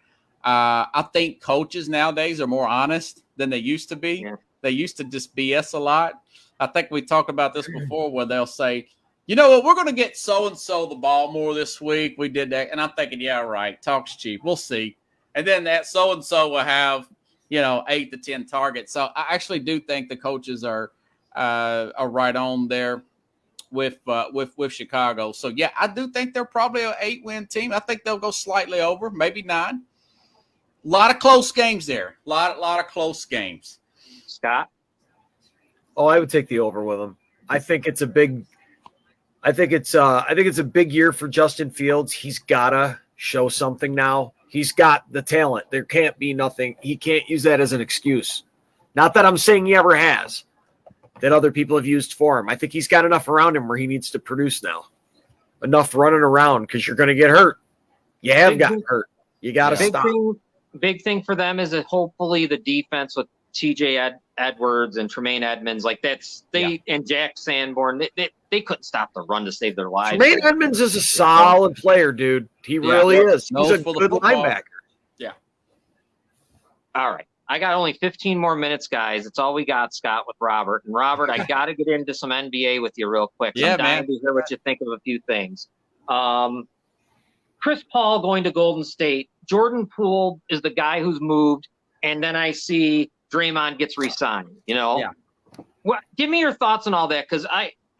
I think coaches nowadays are more honest than they used to be. Yeah. They used to just BS a lot. I think we talked about this before, where they'll say, you know what, we're going to get so-and-so the ball more this week. We did that. And I'm thinking, yeah, right, talk's cheap. We'll see. And then that so-and-so will have, 8 to 10 targets. So I actually do think the coaches are right on there with Chicago. So, yeah, I do think they're probably an 8-win team. I think they'll go slightly over, maybe 9. A lot of close games there. A lot of close games. Scott? Oh, I would take the over with them. I think it's a big year for Justin Fields. He's gotta show something now. He's got the talent. There can't be nothing. He can't use that as an excuse. Not that I'm saying he ever has, that other people have used for him. I think he's got enough around him where he needs to produce now. Enough running around, because you're going to get hurt. You have gotten hurt. You got to stop. Big thing for them is that hopefully the defense with TJ Edwards and Tremaine Edmonds, like and Jack Sanborn, they couldn't stop the run to save their lives. Tremaine Edmonds is a solid player, dude. He really is. He's a good linebacker. Yeah. All right. I got only 15 more minutes, guys. That's all we got, Scott, with Robert. And Robert, I got to get into some NBA with you real quick. Yeah, I'm dying to hear what you think of a few things. Chris Paul going to Golden State. Jordan Poole is the guy who's moved. And then I see Draymond gets re-signed, Yeah. Give me your thoughts on all that, because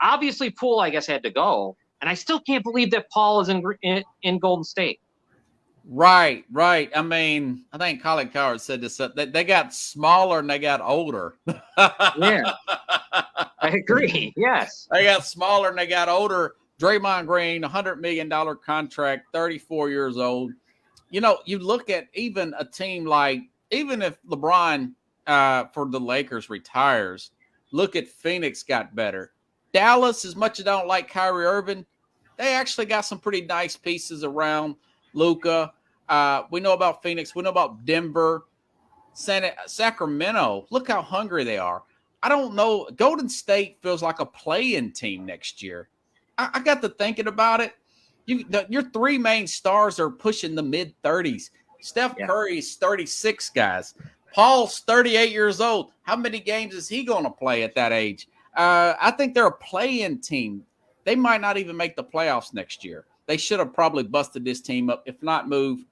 obviously Poole, I guess, had to go. And I still can't believe that Paul is in Golden State. Right. I mean, I think Colin Coward said this. They got smaller and they got older. Yeah, I agree. Yes. They got smaller and they got older. Draymond Green, $100 million contract, 34 years old. You look at even a team like, even if LeBron for the Lakers retires, look at Phoenix got better. Dallas, as much as I don't like Kyrie Irving, they actually got some pretty nice pieces around Luka. We know about Phoenix. We know about Denver, Sacramento. Look how hungry they are. I don't know. Golden State feels like a play-in team next year. I got to thinking about it. Your three main stars are pushing the mid-30s. Steph Curry's 36, guys. Paul's 38 years old. How many games is he going to play at that age? I think they're a play-in team. They might not even make the playoffs next year. They should have probably busted this team up, if not move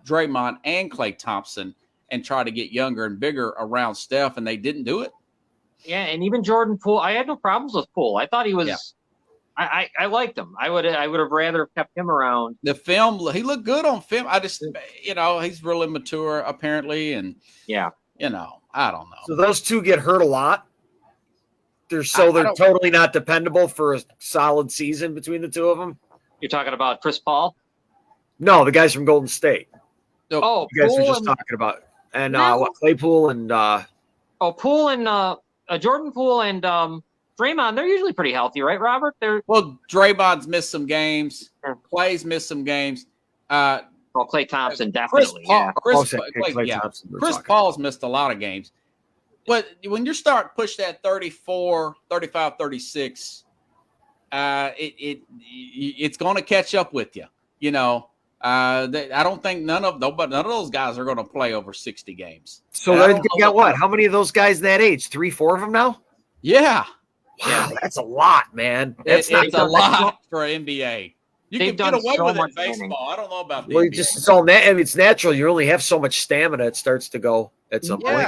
Draymond and Klay Thompson and try to get younger and bigger around Steph, and they didn't do it. Yeah, and even Jordan Poole, I had no problems with Poole. I thought he was I liked him. I would have rather kept him around. The film, he looked good on film. I just, he's really mature apparently, and I don't know. So those two get hurt a lot. They're totally not dependable for a solid season between the two of them. You're talking about Chris Paul? No, the guys from Golden State. Oh, you guys were just talking about, and Claypool and Poole and Jordan Poole and Draymond. They're usually pretty healthy, right, Robert? Draymond's missed some games. Clay's missed some games. Klay Thompson definitely. Chris Paul's missed a lot of games. But when you start push that 34, 35, 36, it's going to catch up with you. I don't think none of those guys are going to play over 60 games. So they got what? How many of those guys that age? 3, 4 of them now? Yeah. Wow, that's a lot, man. It's a lot for an NBA. You can get away with it in baseball. I don't know about the NBA. It's natural. You only have so much stamina. It starts to go at some point.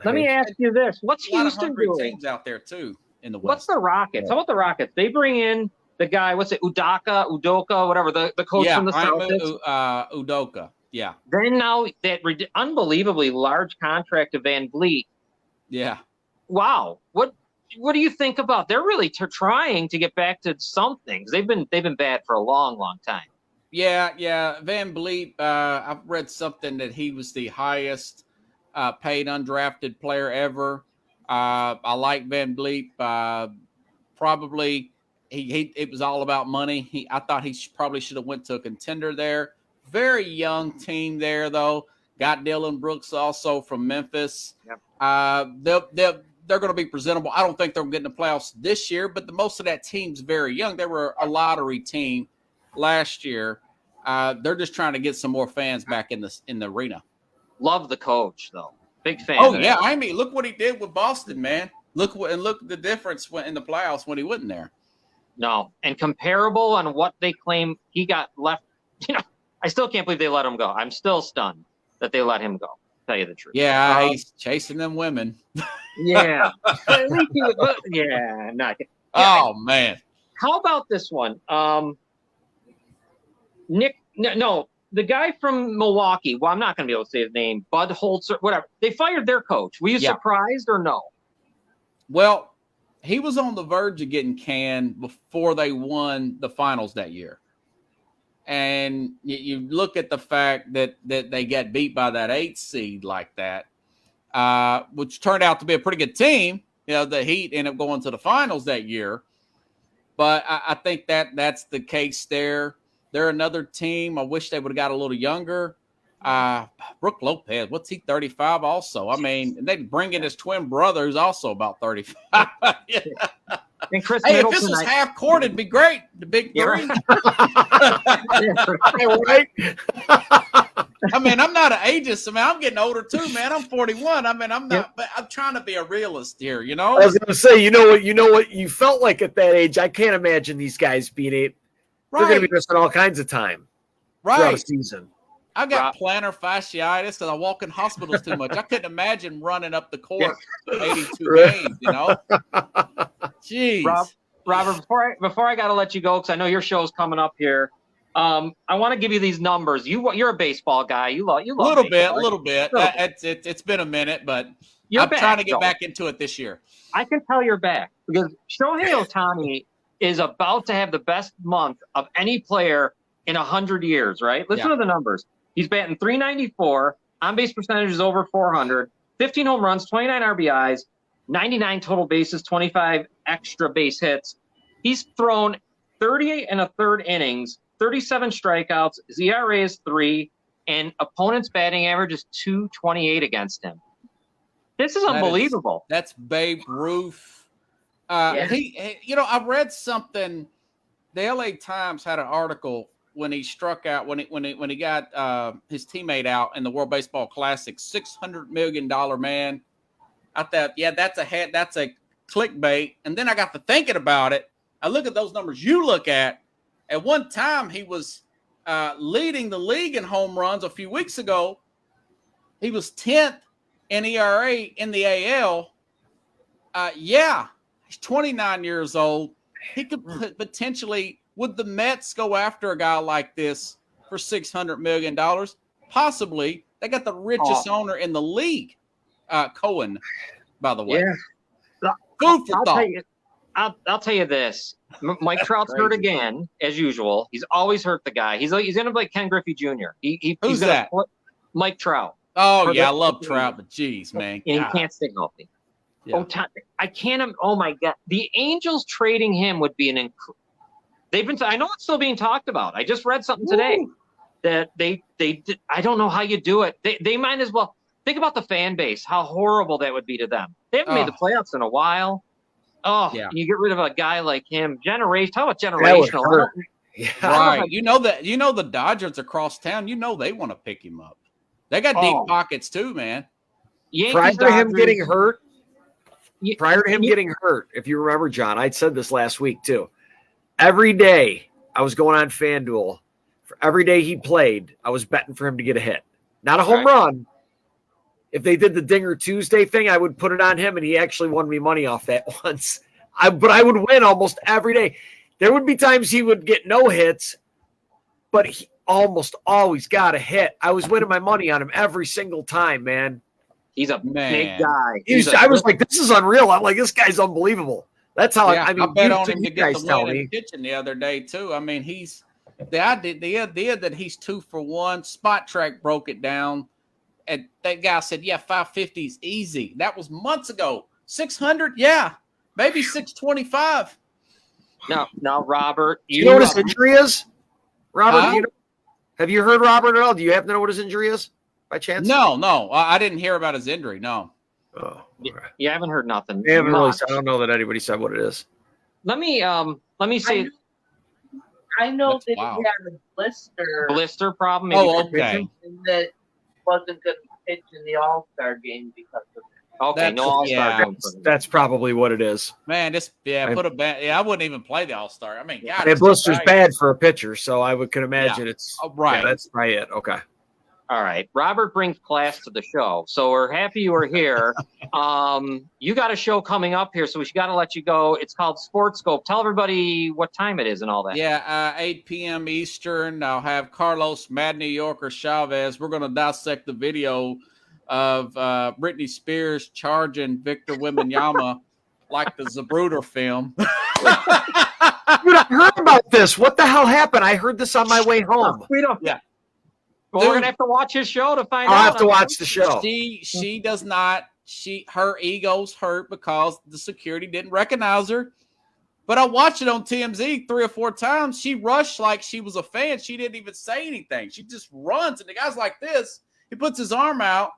Let me ask you this: what's Houston doing? Teams out there too in the West. What's the Rockets? How about the Rockets? They bring in the guy. What's it? Udoka, whatever. The coach from the Celtics. Udoka. Yeah. Then now that unbelievably large contract of Van Vliet. Yeah. Wow. What do you think about? They're really trying to get back to some things. They've been bad for a long, long time. Yeah. Van Vliet. I've read something that he was the highest paid undrafted player ever. I like Van Vliet. Probably it was all about money. I thought he probably should have went to a contender there. Very young team there though. Got Dylan Brooks also from Memphis. Yep. They're going to be presentable. I don't think they're getting the playoffs this year, but most of that team's very young. They were a lottery team last year. They're just trying to get some more fans back in the arena. Love the coach though. Big fan. Oh yeah, I mean, look what he did with Boston, man. Look the difference in the playoffs when he wasn't there. No, and comparable on what they claim he got left. I still can't believe they let him go. I'm still stunned that they let him go. Tell you the truth. Yeah, he's chasing them women. Yeah. Yeah. Not. Yeah, oh man. How about this one? Nick. No. The guy from Milwaukee, well, I'm not going to be able to say his name, Bud Holtzer, whatever. They fired their coach. Were you surprised or no? Well, he was on the verge of getting canned before they won the finals that year. And you look at the fact that they got beat by that 8th seed like that, which turned out to be a pretty good team. The Heat ended up going to the finals that year. But I think that's the case there. They're another team. I wish they would have got a little younger. Brooke Lopez, what's he, 35 also? I mean, they bring in his twin brother who's also about 35. Yeah. And Chris Hey, if Middleton, this was half court, it'd be great. The big three. Right? I mean, I'm not an ageist. I mean, I'm getting older too, man. I'm 41. I mean, I'm not, but I'm trying to be a realist here, you know? I was going to say, you know what you felt like at that age. I can't imagine these guys being eight. They're going to be missing all kinds of time throughout a season. I got plantar fasciitis because I walk in hospitals too much. I couldn't imagine running up the court 82 games, you know? Jeez. Robert, before I got to let you go, because I know your show's coming up here, I want to give you these numbers. You're a baseball guy. You love a little bit. It's been a minute, but I'm trying to get back into it this year. I can tell you're back because Shohei Ohtani is about to have the best month of any player in 100 years, right? Listen to the numbers. He's batting .394, on-base percentage is over 400, 15 home runs, 29 RBIs, 99 total bases, 25 extra base hits. He's thrown 38 and a third innings, 37 strikeouts, his ERA is 3, and opponent's batting average is .228 against him. This is unbelievable. That's Babe Ruth. He, you know, I read something. The LA Times had an article when he struck out, when he got his teammate out in the World Baseball Classic, $600 million man. I thought, that's a clickbait. And then I got to thinking about it. I look at those numbers you look at. At one time, he was leading the league in home runs a few weeks ago. He was 10th in ERA in the AL. He's 29 years old. He could potentially, would the Mets go after a guy like this for $600 million? Possibly. They got the richest owner in the league, Cohen, by the way. Yeah. Food for thought. I'll tell you this. Mike Trout's hurt again, as usual. He's always hurt the guy. He's going to be like Ken Griffey Jr. Who's that? Mike Trout. Oh, yeah, I love Trout, but geez, man. And he can't stay healthy. Yeah. I can't. Oh, my God. The Angels trading him would be I know it's still being talked about. I just read something today that they I don't know how you do it. They might as well. Think about the fan base, how horrible that would be to them. They haven't made the playoffs in a while. You get rid of a guy like him. How about generational? Right. You know the Dodgers across town, they want to pick him up. They got deep pockets too, man. Prior to him getting hurt, if you remember, John, I said this last week too. Every day I was going on FanDuel. For every day he played, I was betting for him to get a hit. Not a home run. If they did the Dinger Tuesday thing, I would put it on him, and he actually won me money off that once. But I would win almost every day. There would be times he would get no hits, but he almost always got a hit. I was winning my money on him every single time, man. He's a big guy. I was like, this is unreal. I'm like, this guy's unbelievable. That's how I bet on him to get the win in the kitchen the other day too. I mean, the idea that he's 2 for 1. Spot Track broke it down. And that guy said, 550 is easy. That was months ago. 600, maybe 625. Now, Robert, you know what his injury is? Robert, have you heard Robert at all? Do you happen to know what his injury is by chance? No, I didn't hear about his injury. No. Oh, you haven't heard nothing. I don't know that anybody said what it is. Let me say. I know that he had a blister problem. Maybe that wasn't going to pitch in the All-Star game because of it. Okay, no All-Star game. That's probably what it is. Man, I wouldn't even play the All-Star. I mean, God, and blister's bad for a pitcher, so I could imagine it's right. Yeah, that's probably it. Okay. All right. Robert brings class to the show, so we're happy you were here. You got a show coming up here, so we got to let you go. It's called SportSkope. Tell everybody what time it is and all that. 8 p.m. Eastern. I'll have Carlos Mad New Yorker Chavez. We're going to dissect the video of Britney Spears charging Victor Wembanyama like the Zapruder film. Dude, I heard about this. What the hell happened? I heard this on my way home. We don't. Yeah. Well, we're gonna have to watch his show to find out. I'll have to watch the show. She does not. Her ego's hurt because the security didn't recognize her. But I watched it on TMZ 3 or 4 times. She rushed like she was a fan. She didn't even say anything. She just runs, and the guy's like this. He puts his arm out,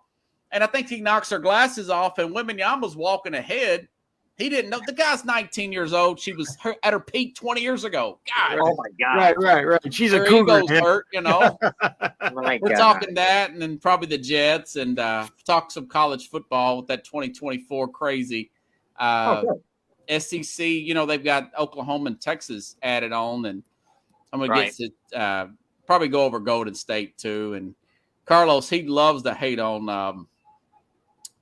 and I think he knocks her glasses off, and Wembanyama's walking ahead. He didn't know. The guy's 19 years old. She was at her peak 20 years ago. God. Oh, my God. Right. She's a her cougar. ego's hurt, you know. My We're God. talking that, and then probably the Jets, and talk some college football with that 2024 crazy. Good. SEC, you know, they've got Oklahoma and Texas added on, and I'm going to get to probably go over Golden State too. And Carlos, he loves to hate on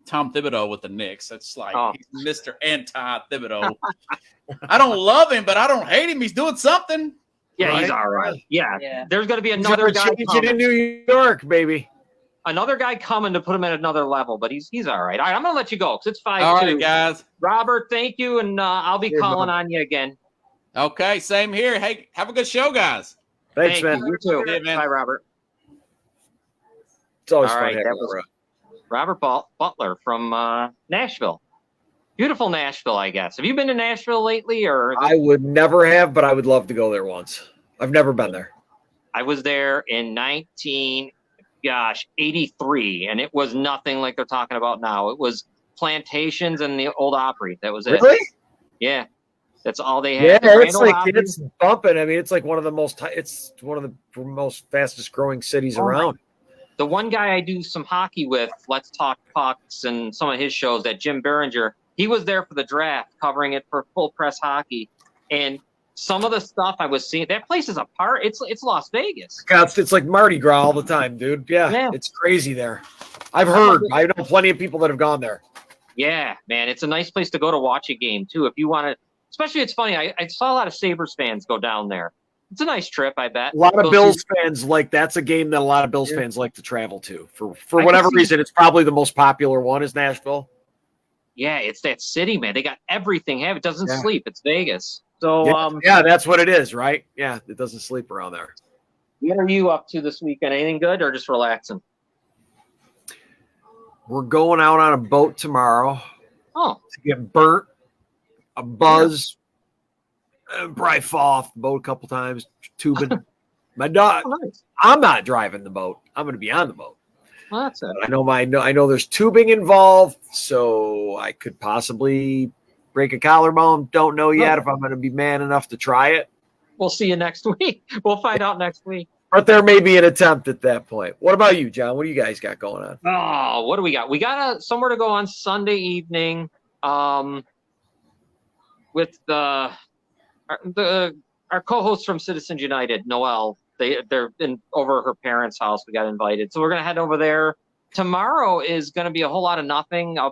Tom Thibodeau with the Knicks. It's like he's Mr. Anti-Thibodeau. I don't love him, but I don't hate him. He's doing something. Yeah, Right? he's all right. Yeah. Yeah. There's going to be another guy Change it in New York, baby. Another guy coming to put him at another level, but he's all right. All right, I'm going to let you go because it's 5-2. All right, guys. Robert, thank you, and I'll be calling on you again. Okay, same here. Hey, have a good show, guys. Thanks, Thank man. you. You too. Yeah, man. Bye, Robert. It's always All fun right, having that was Robert Butler from Nashville. Beautiful Nashville, I guess. Have you been to Nashville lately? Or I would never have, but I would love to go there once. I've never been there. I was there in 83, and it was nothing like they're talking about now. It was plantations and the old Opry. That was it. Really? Yeah. That's all they had. Yeah, The Grand it's Ole like Opry. it's bumping. I mean, it's like one of the most fastest growing cities around. The one guy I do some hockey with, Let's Talk Pucks, and some of his shows, that Jim Behringer, he was there for the draft, covering it for Full Press Hockey. And some of the stuff I was seeing, that place is a part. It's Las Vegas. God, it's like Mardi Gras all the time, dude. Yeah, it's crazy there. I've heard. I know plenty of people that have gone there. Yeah, man, it's a nice place to go to watch a game too. If you want to, especially, it's funny. I saw a lot of Sabres fans go down there. It's a nice trip, I bet. A lot of Bills fans that's a game that a lot of Bills fans like to travel to for whatever reason. It's probably the most popular one is Nashville. Yeah, it's that city, man. They got everything. It doesn't sleep. It's Vegas. So that's what it is, right? Yeah, it doesn't sleep around there. What are you up to this weekend? Anything good or just relaxing? We're going out on a boat tomorrow. Oh, to get burnt, a buzz. Probably fall off the boat a couple times, tubing. My dog. Oh, nice. I'm not driving the boat. I'm going to be on the boat. Well, that's it. I know there's tubing involved, so I could possibly break a collarbone. Don't know yet if I'm going to be man enough to try it. We'll see you next week. We'll find out next week. But there may be an attempt at that point. What about you, John? What do you guys got going on? Oh, what do we got? We got somewhere to go on Sunday evening with our co-host from Citizens United, Noelle. They're in over her parents' house. We got invited, so we're gonna head over there. Tomorrow is gonna be a whole lot of nothing. I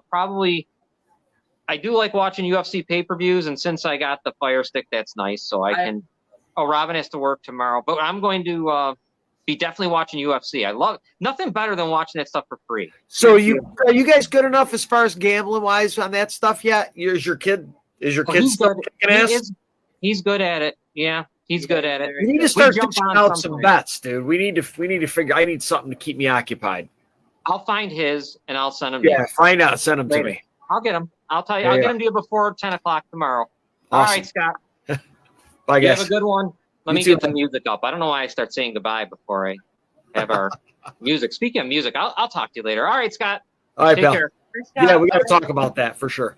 do like watching UFC pay-per-views, and since I got the Fire Stick, that's nice. So I can. Oh, Robin has to work tomorrow, but I'm going to be definitely watching UFC. I love nothing better than watching that stuff for free. So are you guys good enough as far as gambling wise on that stuff yet? Is your kid still kicking ass? He's good at it. Yeah, he's good at it. We need to start dishing out some bets, dude. We need to figure. I need something to keep me occupied. I'll find his and I'll send him. Yeah, find out. Send them to me. I'll get him. I'll tell you. I'll get him to you before 10 o'clock tomorrow. Awesome. All right, Scott. Bye, guys. Have a good one. Let me get the music up. I don't know why I start saying goodbye before I have our music. Speaking of music, I'll talk to you later. All right, Scott. All right, Take pal. care. Yeah, we got to talk about that for sure.